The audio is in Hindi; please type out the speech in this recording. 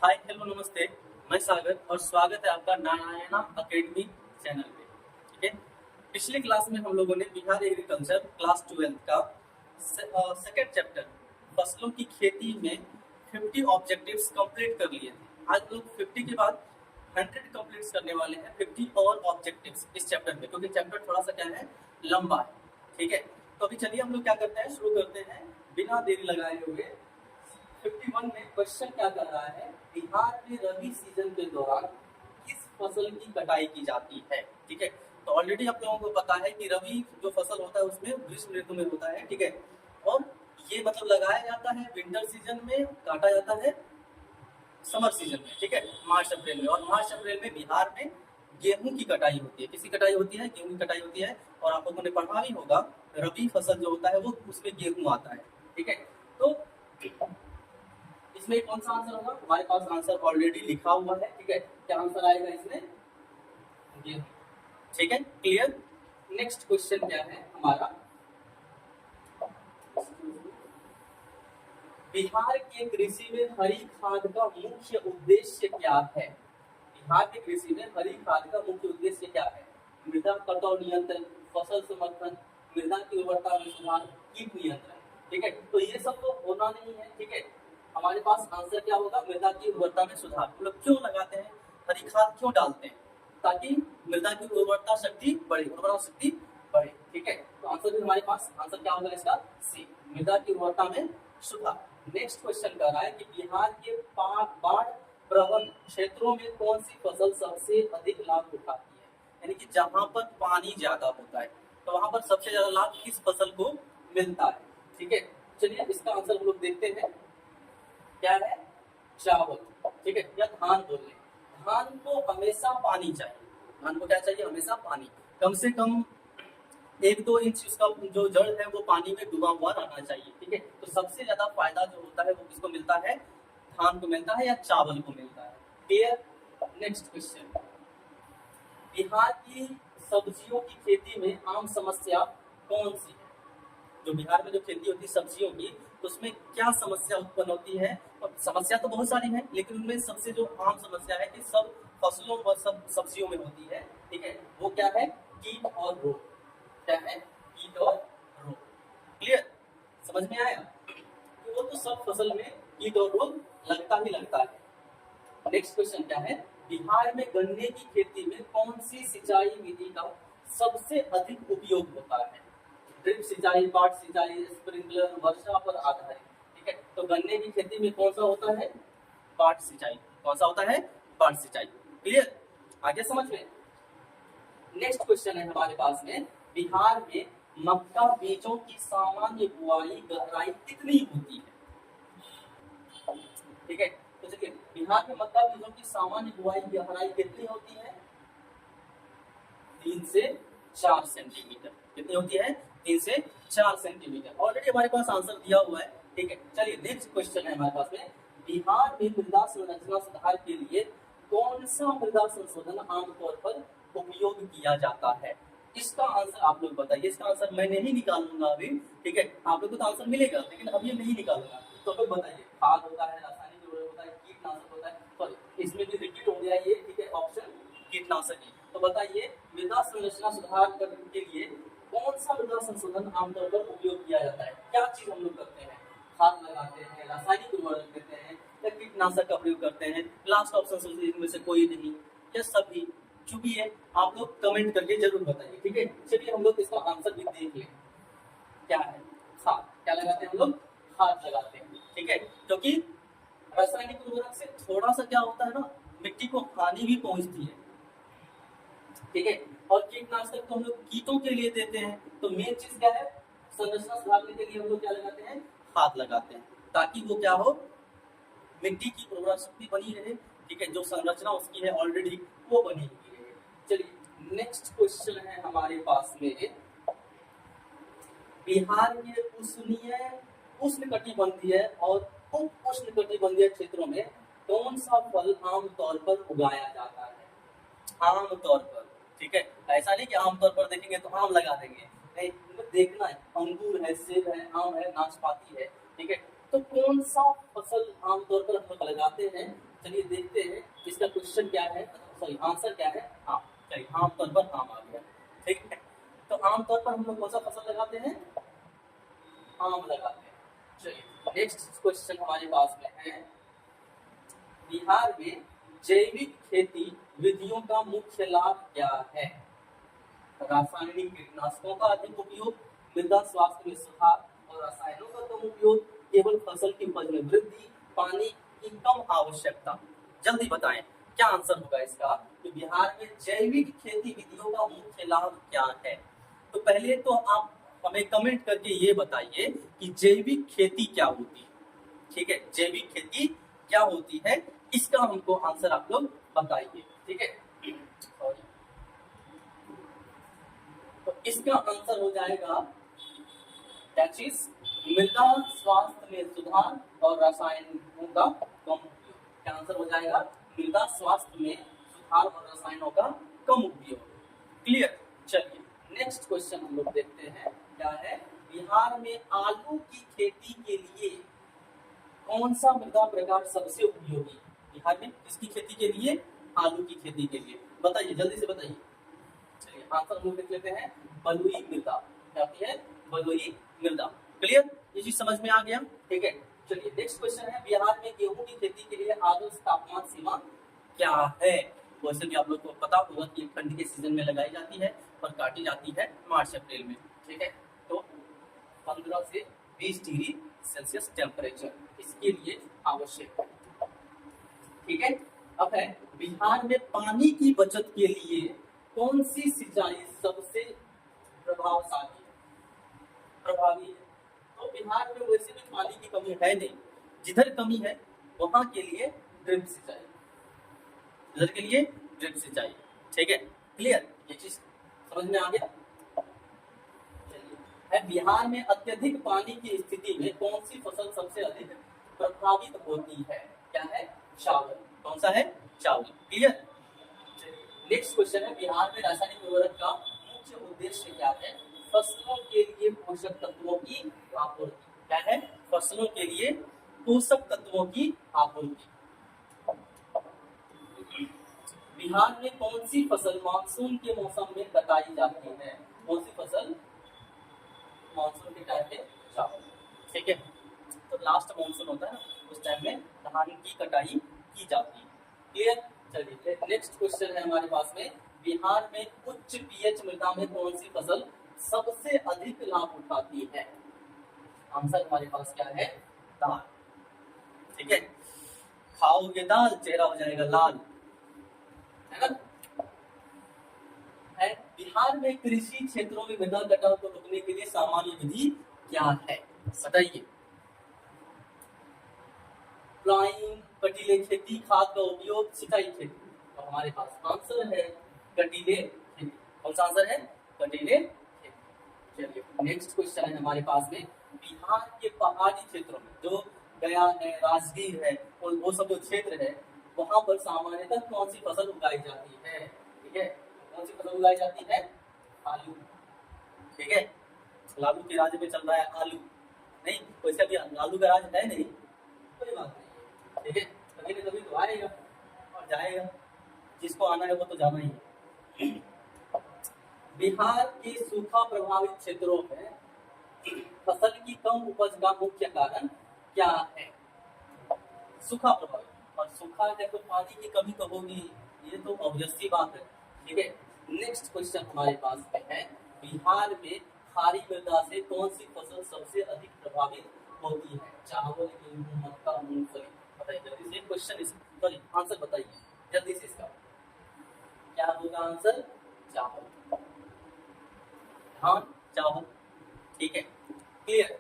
हाय हेलो नमस्ते। मैं सागर और स्वागत है आपका नारायणा अकेडमी चैनल पे। ठीक है। पिछले क्लास में हम लोगों ने बिहार एग्रीकल्चर क्लास 12 का सेकेंड चैप्टर फसलों की खेती में 50 ऑब्जेक्टिव्स कंप्लीट कर लिए थे। आज लोग 50 के बाद 100 कंप्लीट करने वाले हैं, 50 और ऑब्जेक्टिव्स इस चैप्टर में, क्योंकि चैप्टर थोड़ा सा क्या है, लंबा है। ठीक है। तो अभी चलिए हम लोग क्या करते हैं, शुरू करते हैं बिना देरी लगाए हुए। 51 में क्वेश्चन क्या कर रहा है, बिहार में रबी सीजन के दौरान किस फसल की कटाई की जाती है। ठीक है। तो ऑलरेडी आप लोगों को पता है कि रबी जो फसल होता है उसमें ग्रीष्म ऋतु में होता है। ठीक है। और ये मतलब लगाया जाता है विंटर सीजन में, काटा जाता है समर सीजन में। ठीक है, मार्च अप्रैल में। और मार्च अप्रैल में बिहार में गेहूं की कटाई होती है। किसकी कटाई होती है? गेहूं की कटाई होती है। और आप लोगों ने पढ़ा भी होगा, रबी फसल जो होता है वो उसमें गेहूं आता है। ठीक है। तो इसमें कौन सा आंसर होगा? हमारे पास आंसर ऑलरेडी लिखा हुआ है। ठीक है। क्या आंसर आएगा इसमें? गेहूं। ठीक है, क्लियर। नेक्स्ट क्वेश्चन क्या है हमारा, बिहार के कृषि में हरी खाद का मुख्य उद्देश्य क्या है? बिहार के कृषि में हरी खाद का मुख्य उद्देश्य क्या है? मृदा कटाव नियंत्रण, फसल समर्थन, मृदा की उर्वरता में सुधार, कीट नियंत्रण। ठीक है। तो ये सब तो होना नहीं है। ठीक है। हमारे पास आंसर क्या होगा? मृदा की उर्वरता में सुधार। मतलब क्यों लगाते हैं, हरी खाद क्यों डालते हैं? ताकि मृदा की उर्वरता शक्ति बढ़े, उर्वरा शक्ति बढ़े। ठीक है। तो आंसर भी हमारे पास आंसर क्या होगा इसका? सी, मृदा की उर्वरता में सुधार। नेक्स्ट क्वेश्चन कर रहा है कि बिहार के बाढ़ प्रवण क्षेत्रों में कौन सी फसल सबसे अधिक लाभ उठाती है? यानी कि जहां पर पानी ज्यादा होता है तो वहां पर सबसे ज्यादा लाभ किस फसल को मिलता है? ठीक है। चलिए इसका आंसर हम लोग देखते हैं। क्या है? चावल। ठीक है, या धान बोल रहे। धान को हमेशा पानी चाहिए। धान को क्या चाहिए? हमेशा पानी। कम से कम 1-2 इंच उसका जो जड़ है वो पानी में डूबा हुआ रहना चाहिए। ठीक है। तो सबसे ज्यादा फायदा जो होता है वो किसको मिलता है? धान को मिलता है या चावल को मिलता है। क्लियर। नेक्स्ट क्वेश्चन, बिहार की सब्जियों की खेती में आम समस्या कौन सी है? जो बिहार में जो खेती होती है सब्जियों की, तो उसमें क्या समस्या उत्पन्न होती है? और समस्या तो बहुत सारी है, लेकिन उनमें सबसे जो आम समस्या है कि सब फसलों और सब सब्जियों में होती है। ठीक है। वो क्या है? कीट और रोग। क्या है? कीट और रोग। क्लियर, समझ में आया? कि वो तो सब फसल में कीट और रोग लगता ही लगता है। नेक्स्ट क्वेश्चन क्या है, बिहार में गन्ने की खेती में कौन सी सिंचाई विधि का सबसे अधिक उपयोग होता है? ड्रिप सिंचाई, पाट सिंचाई, स्प्रिंकलर, वर्षा पर आधारित। ठीक है। तो गन्ने की खेती में कौन सा होता है? पाट सिंचाई। कौन सा होता है? पाट सिंचाई। क्लियर, आगे समझ में। नेक्स्ट क्वेश्चन है हमारे पास में, बिहार में मक्का बीजों की सामान्य बुआई गहराई कितनी होती है? ठीक है। तो चलिए, बिहार में मक्का बीजों की सामान्य बुआई गहराई कितनी होती है? 3 से 4 सेंटीमीटर। कितनी होती है? 3 से 4 सेंटीमीटर। ऑलरेडी हमारे पास आंसर दिया हुआ है। ठीक है। चलिए नेक्स्ट क्वेश्चन है हमारे पास में, बिहार में मृदा संरचना सुधार के लिए कौन सा मृदा संशोधन आमतौर पर उपयोग किया जाता है? इसका आंसर आप लोग बताइए। इसका आंसर मैं नहीं निकालूंगा अभी। ठीक है। आप लोग को तो आंसर मिलेगा, लेकिन अभी नहीं निकालूंगा। तो आप लोग बताइए, खाद होता है, रासायनिक उर्वरक होता है, कीटनाशक होता है। सॉरी, इसमें भी रिपीट हो गया ये। ठीक है, ऑप्शन कीटनाशक ही। तो बताइए, मृदा संरचना सुधार करने के लिए कौन सा मृदा संशोधन आमतौर पर उपयोग किया जाता है? क्या चीज हम लोग करते हैं? खाद लगाते हैं, रासायनिक उर्वरक देते हैं, या कीटनाशक का प्रयोग करते हैं? लास्ट ऑप्शन इनमें से कोई नहीं या सभी? जो भी है आप लोग कमेंट करके जरूर बताइए। ठीक है। चलिए हम लोग इसका आंसर भी देख लें। क्या है? खाद। क्या लगाते हैं हम लोग? खाद लगाते हैं। ठीक है। क्योंकि रासायनिक उर्वरक से थोड़ा सा क्या होता है ना, मिट्टी को हानि भी पहुंचती है। ठीक है। और कीटनाशक तो हम लोग कीटों के लिए देते हैं। तो मेन चीज क्या है? संरचना सुधारने के लिए हम लोग क्या लगाते हैं? खाद लगाते हैं, ताकि वो क्या हो, मिट्टी की उर्वरा शक्ति बनी रहे। ठीक है। जो संरचना उसकी है ऑलरेडी वो बनी हुई रहे। चलिए नेक्स्ट क्वेश्चन है हमारे पास में, बिहार के उष्णकटिबंधीय और उप उष्णकटिबंधीय क्षेत्रों में कौन सा फल आमतौर पर उगाया जाता है? आमतौर पर। ठीक है। ऐसा नहीं कि आमतौर पर देखेंगे तो आम लगा देंगे, नहीं, देखना है। अंगूर है, सेब है, आम है, नाशपाती है। ठीक है। तो कौन सा फसल आमतौर पर हम लोग लगाते हैं चलिए देखते हैं इसका क्वेश्चन क्या है, सॉरी आंसर क्या है। हाँ चलिए, आमतौर पर आम आ गया। ठीक है, तो आमतौर पर हम लोग कौन सा फसल लगाते हैं, आम लगाते हैं। चलिए नेक्स्ट क्वेश्चन हमारे पास में है, बिहार में जैविक खेती विधियों का मुख्य लाभ क्या है। रासायनिक कीटनाशकों का अधिक उपयोग, मृदा स्वास्थ्य में सुधार और रसायनों का कम उपयोग, केवल फसल की उपज में वृद्धि, पानी की कम आवश्यकता। जल्दी बताएं क्या आंसर होगा इसका। तो बिहार में जैविक खेती विधियों का मुख्य लाभ क्या है। तो पहले तो आप हमें कमेंट करके ये बताइए कि जैविक खेती क्या होती है। ठीक है, जैविक खेती क्या होती है, इसका हमको आंसर आप लोग बताइए। ठीक है, सॉरी, तो इसका आंसर हो जाएगा दैट इज मृदा स्वास्थ्य में सुधार और रसायनों का कम उपयोग। क्या आंसर हो जाएगा, मृदा स्वास्थ्य में सुधार और रसायनों का कम उपयोग। क्लियर। चलिए नेक्स्ट क्वेश्चन हम लोग देखते हैं क्या है, बिहार में आलू की खेती के लिए कौन सा मृदा प्रकार सबसे उपयोगी। बिहार में किसकी खेती के लिए, आलू की खेती के लिए, बताइए जल्दी से बताइए। चलिए आंसर हम लोग देख लेते हैं, बलुई मृदा। क्या होती है, बलुई मृदा। क्लियर, ये चीज समझ में आ गया। ठीक है, चलिए नेक्स्ट क्वेश्चन है, बिहार में गेहूं की खेती के लिए आदर्श तापमान सीमा क्या है। वैसे भी आप लोग को पता होगा कि ठंड के सीजन में लगाई जाती है और काटी जाती है मार्च अप्रैल में। ठीक है, तो 15 से 20 डिग्री सेल्सियस टेम्परेचर इसके लिए आवश्यक है। ठीक है, अब है बिहार में पानी की बचत के लिए कौन सी सिंचाई सबसे प्रभावी है। तो बिहार में वैसे भी पानी की कमी है नहीं, जिधर कमी है वहां के लिए ड्रिप सिंचाई, जिधर के लिए ड्रिप सिंचाई। ठीक है, क्लियर, ये चीज समझ में आ गया। है बिहार में अत्यधिक पानी की स्थिति में कौन सी फसल सबसे अधिक प्रभावित होती है। क्या है, चावल। कौन सा है, चावल। क्लियर। नेक्स्ट क्वेश्चन है, बिहार में रासायनिक उर्वरक का मुख्य उद्देश्य क्या है। फसलों के लिए पोषक तत्वों की आपूर्ति। क्या है, फसलों के लिए पोषक तत्वों की आपूर्ति। बिहार में कौन सी फसल मानसून के मौसम में कटाई जाती है। कौन सी फसल मानसून के टाइम में, चावल। ठीक है, तो लास्ट मानसून होता है ना, उस टाइम में धान की कटाई की जाती है। क्लियर। चलिए नेक्स्ट क्वेश्चन है हमारे पास में, बिहार में उच्च पीएच मृदा में कौन सी फसल सबसे अधिक लाभ उठाती है। आंसर हमारे पास क्या है, दाल। ठीक है, खाओगे दाल चेहरा हो जाएगा लाल, है ना। है बिहार में कृषि क्षेत्रों में मृदा कटाव को रोकने के लिए सामान्य विधि क्या है, बताइए। प्लाइंग, कटीले खेती, खाद का उपयोग, सिंचाई खेती। तो हमारे पास आंसर है कटीले खेती। कौन सा आंसर है, कटीले खेती। चलिए नेक्स्ट क्वेश्चन है हमारे पास में, बिहार के पहाड़ी क्षेत्रों में जो गया है, राजगीर है और वो सब जो क्षेत्र है वहां पर सामान्यतः कौन सी फसल उगाई जाती है। ठीक है, कौन सी फसल उगाई जाती है, आलू। ठीक है, लालू के राज्य में चल रहा है आलू, नहीं वैसे अभी आलू का राज है नहीं, कोई बात नहीं। ठीक है, कभी न कभी तो आएगा और जाएगा, जिसको आना है वो तो जाना ही है। बिहार के सूखा प्रभावित क्षेत्रों में फसल की कम उपज का मुख्य कारण क्या है। सूखा प्रभावित, और सूखा है तो पानी की कमी तो होगी, ये तो ऑब्वियस सी बात है। ठीक है, नेक्स्ट क्वेश्चन हमारे पास में है, बिहार में खारी मृदा से कौन सी फसल सबसे अधिक प्रभावित होती है। चावल, गेहूं, मक्का, मूंगफली। बताइए जल्दी से क्वेश्चन, सॉरी आंसर बताइए जल्दी से इसका क्या होगा आंसर, चावल। हाँ चावल। ठीक है, क्लियर।